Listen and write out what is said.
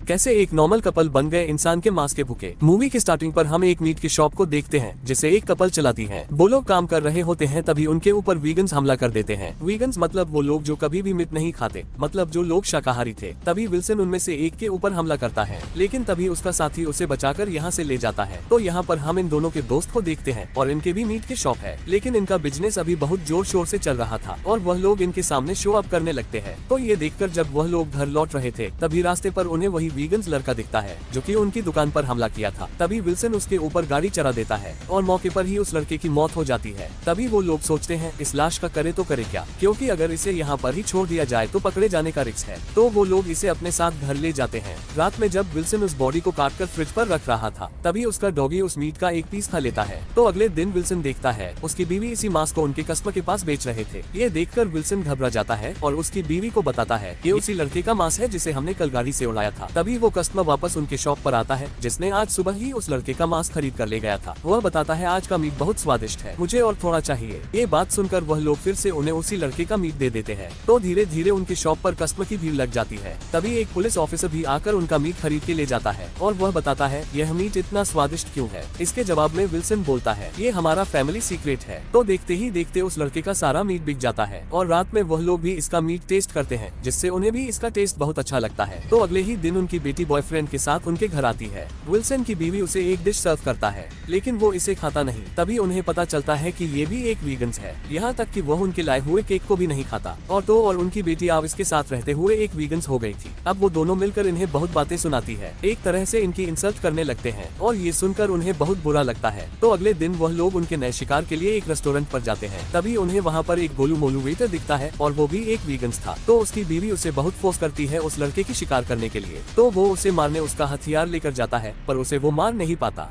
कैसे एक normal couple बन गए इंसान के मांस के भूखे। मूवी की स्टार्टिंग पर हम एक मीट की शॉप को देखते हैं जिसे एक कपल चलाती है। वो लोग काम कर रहे होते हैं तभी उनके ऊपर वीगन्स हमला कर देते हैं। वीगन्स मतलब वो लोग जो कभी भी मीट नहीं खाते, मतलब जो लोग शाकाहारी थे। तभी विल्सन उनमें से एक के ऊपर हमला करता है, लेकिन तभी उसका साथी उसे बचाकर यहाँ से ले जाता है। तो यहाँ पर हम इन दोनों के दोस्त को देखते हैं और इनके भी मीट की शॉप है, लेकिन इनका बिजनेस अभी बहुत जोर शोर से चल रहा था और वह लोग इनके सामने शो अप करने लगते हैं। तो ये देखकर जब वह लोग घर लौट रहे थे तभी रास्ते पर उन्हें वही वीगन्स लड़का दिखता है जो कि उनकी दुकान पर हमला किया था। तभी विल्सन उसके ऊपर गाड़ी चला देता है और मौके पर ही उस लड़के की मौत हो जाती है। तभी वो लोग सोचते हैं इस लाश का करे तो करे क्या, क्योंकि अगर इसे यहाँ पर ही छोड़ दिया जाए तो पकड़े जाने का रिस्क है। तो वो लोग इसे अपने साथ घर ले जाते हैं। रात में जब विल्सन उस बॉडी को काटकर फ्रिज पर रख रहा था तभी उसका डॉगी उस मीट का एक पीस खा लेता है। तो अगले दिन विल्सन देखता है उसकी बीवी इसी मांस को उनके कस्टमर के पास बेच रहे थे। ये देखकर विल्सन घबरा जाता है और उसकी बीवी को बताता है ये उसी लड़के का मांस है जिसे हमने कल गाड़ी से उड़ाया था। तभी वो कस्टमर वापस उनके शॉप पर आता है जिसने आज सुबह ही उस लड़के का मांस खरीद कर ले गया था। वह बताता है आज का मीट बहुत स्वादिष्ट है, मुझे और थोड़ा चाहिए। ये बात सुनकर वह लोग फिर से उन्हें उसी लड़के का मीट दे देते हैं। तो धीरे धीरे उनकी शॉप पर कस्टमर की भीड़ लग जाती है। तभी एक पुलिस ऑफिसर भी आकर उनका मीट खरीद के ले जाता है और वह बताता है यह मीट इतना स्वादिष्ट क्यों है। इसके जवाब में विल्सन बोलता है ये हमारा फैमिली सीक्रेट है। तो देखते ही देखते उस लड़के का सारा मीट बिक जाता है और रात में वह लोग भी इसका मीट टेस्ट करते हैं जिससे उन्हें भी इसका टेस्ट बहुत अच्छा लगता है। तो अगले ही दिन उनकी बेटी बॉयफ्रेंड के साथ उनके घर आती है। विल्सन की बीवी उसे एक डिश सर्व करता है लेकिन वो इसे खाता नहीं। तभी उन्हें पता चलता है कि ये भी एक वीगन्स है, यहाँ तक कि वह उनके लाए हुए केक को भी नहीं खाता। और उनकी बेटी अब इसके साथ रहते हुए एक वीगन्स हो गई थी। अब वो दोनों मिलकर इन्हें बहुत बातें सुनाती है, एक तरह से इनकी इंसल्ट करने लगते हैं और ये सुनकर उन्हें बहुत बुरा लगता है। तो अगले दिन वह लोग उनके नए शिकार के लिए एक रेस्टोरेंट पर जाते हैं। तभी उन्हें वहाँ पर एक गोलू मोलू वेटर दिखता है और वो भी एक वीगन्स था। तो उसकी बीवी उसे बहुत फोर्स करती है उस लड़के की शिकार करने के लिए। तो वो उसे मारने उसका हथियार लेकर जाता है पर उसे वो मार नहीं पाता।